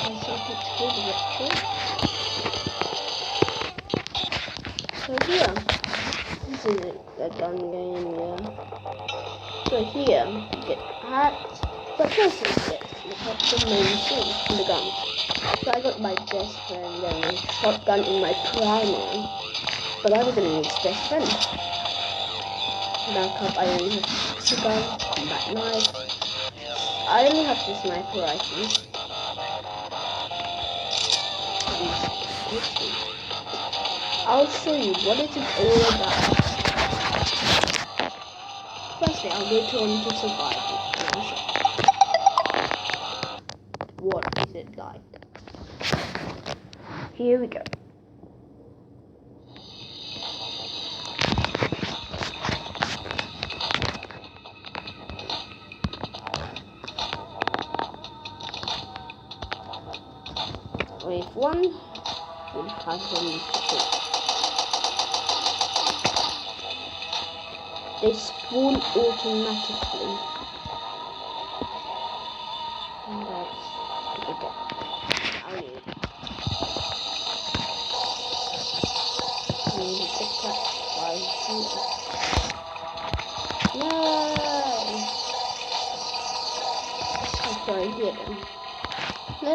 myself a table actually. So here, this is a gun game, yeah. So here, you get hats, but first you get the main thing, the guns. So I got my best friend and a shotgun in my primer, but I wasn't his best friend. Backup, I only have the gun, combat knife. I only have the sniper rifle. I'll show you what it is all about. Firstly, I'll go to survival. What is it like? Here we go. Wave 1 will have zombies to kill. They spawn automatically. And that's okay. I need to pick up by no! I'm sorry, hit him. No!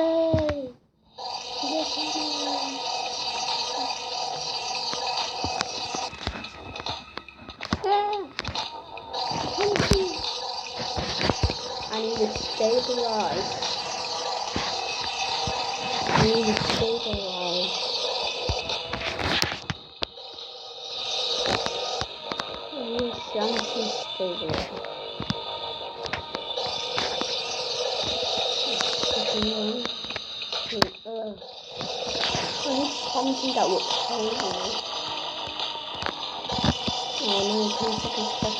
I need to stabilize. I need to stabilize. I need to stabilize. I need something that will hold me. Oh no, 10 seconds left.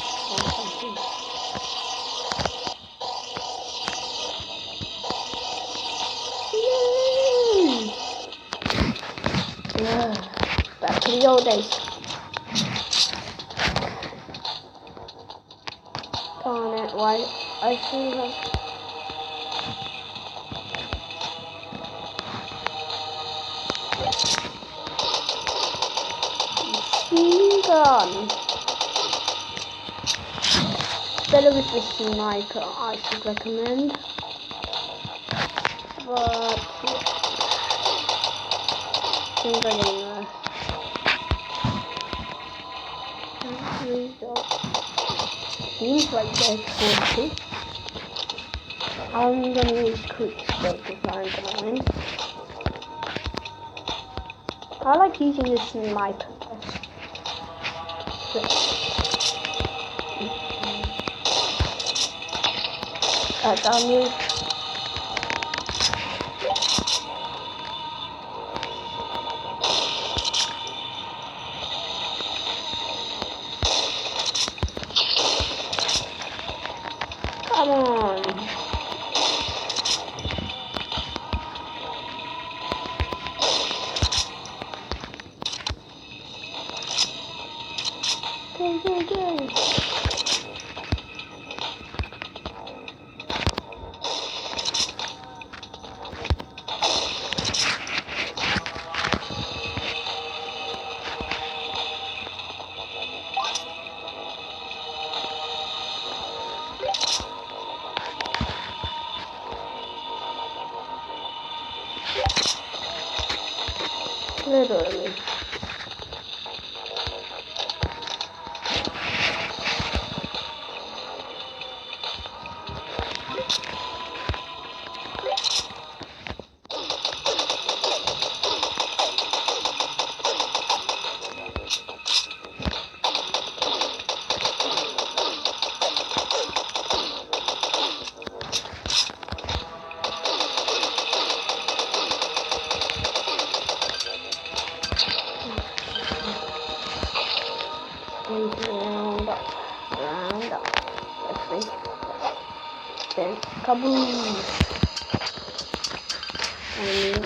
Back to the old days. Darn it, why? I should have. Machine gun. Better with the sniper, I should recommend. But things are getting worse. Seems like there's 40. I'm gonna use quick scope if I'm gonna win. I like using the sniper. That's our move. Come on. Go. Literally. Round up. Let's see. Then kaboom! And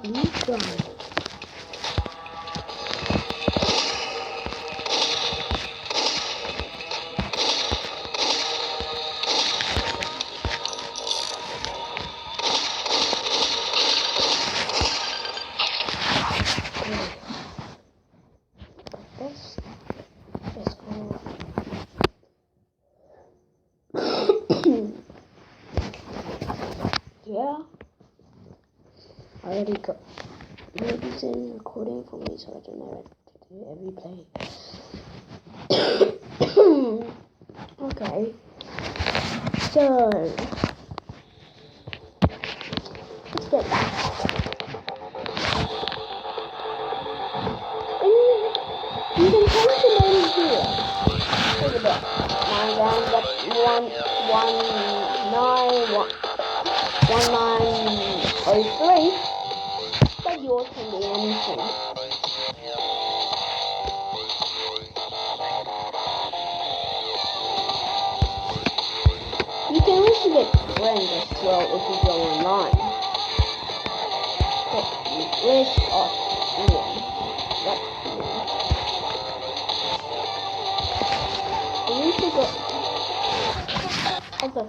Gun. Let's go. Yeah. I already got movies in recording for me, so I don't know what to do every play. Okay. So let's get back. And you can come to name here. Look at that. 9 down, that 1903. But yours can be anything. You can also get friends as well if you go online. But where's us? Ian? That's Ian. We need to go other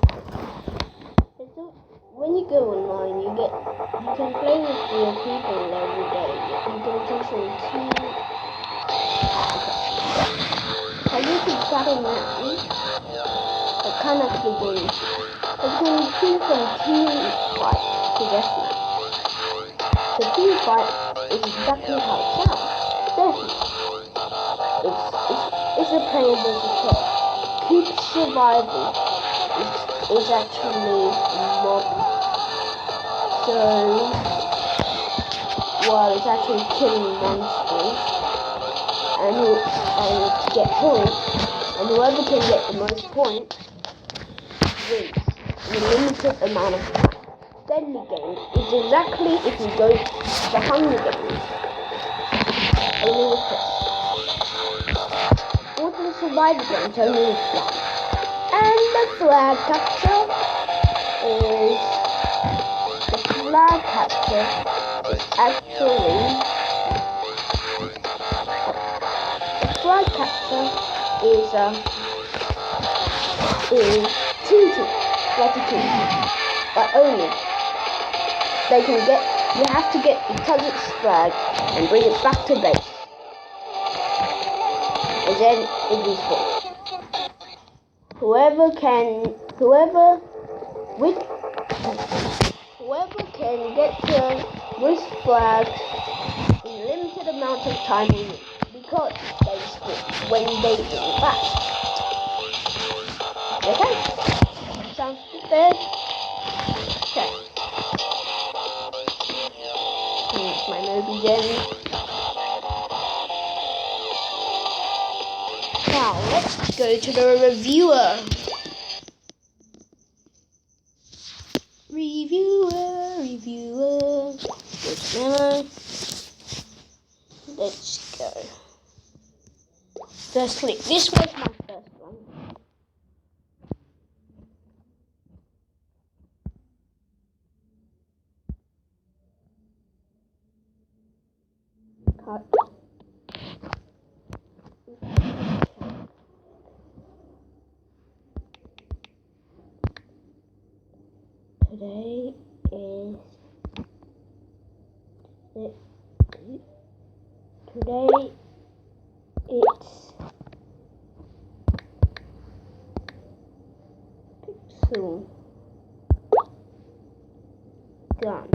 when you go online you can play with real people every day. You can choose from team. I use the battle now. I can't actually go into. I can choose from team fight to deathmatch. The team fight is exactly how it sounds. Deathmatch. It's a player versus player. Keep survival is actually not so well. It's actually killing monsters and to get points. And whoever can get the most points wins in a limited amount of time. Deadly Games is exactly if you go to Hunger Games, only with this. Ultimate Survivor Games, only with flag. And the flag capture is actually the flag capture is cheating, like a team, but only they can get. You have to get each other's flag and bring it back to base, and then it is full. Whoever can get the most flags in a limited amount of time will win, because they split when they bring it back. Okay? Sounds fair? Okay. Here's my Moby Gen. Now, let's go to the reviewer. Reviewer. Good memo. Let's go. First click. This was my first one. Cut. Today it's Pixel Gun.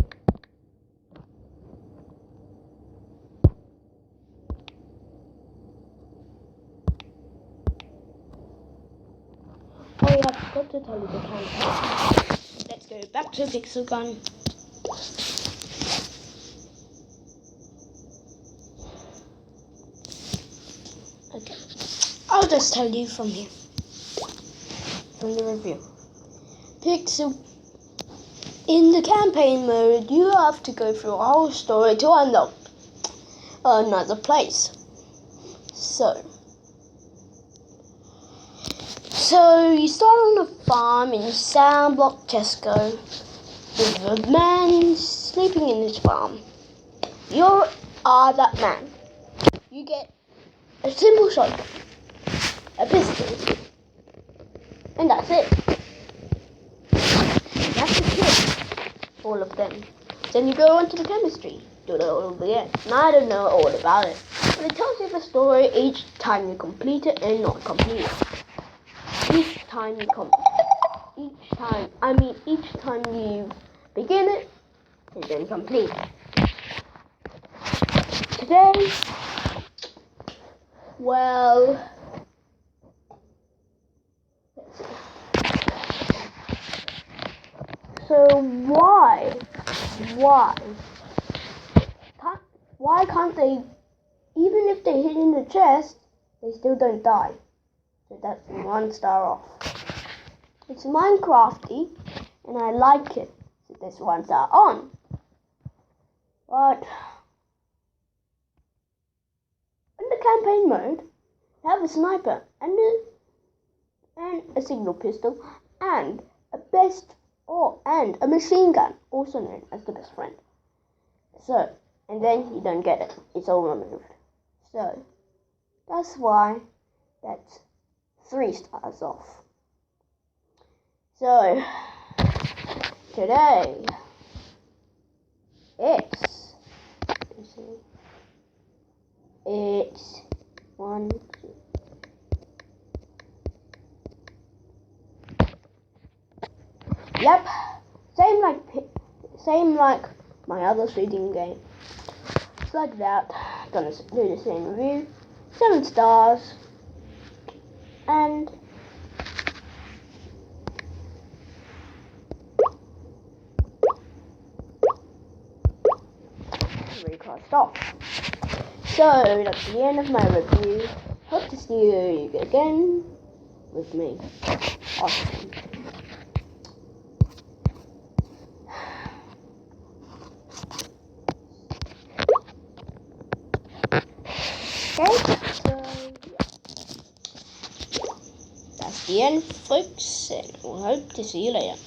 Oh yeah, I forgot to tell you the campaign. Let's go back to Pixel Gun. Okay, I'll just tell you from here, from the review. Pixel, in the campaign mode, you have to go through a whole story to unlock another place. So you start on a farm in Sandblock Tesco with a man sleeping in his farm. You are that man. You get a simple shotgun, a pistol, and that's it. You have to kill all of them. Then you go on to the chemistry. Do it all over again. Now I don't know all about it, but it tells you the story each time you complete it and not complete it. Each time you begin it and then complete it. Today, well, let's see. So why can't they, even if they hit in the chest, they still don't die? So that's 1 star off. It's Minecrafty, and I like it. So there's 1 star on. But in the campaign mode, you have a sniper and a signal pistol and a machine gun, also known as the best friend. So, and then you don't get it. It's all removed. So that's why that's 3 stars off. So today it's 1, 2. Yep, same like my other shooting game. It's like that. Gonna do the same review. 7 stars. And recast off. So that's the end of my review. Hope to see you again with me. Awesome. Okay, so yeah. That's the end, folks, and we'll hope to see you later.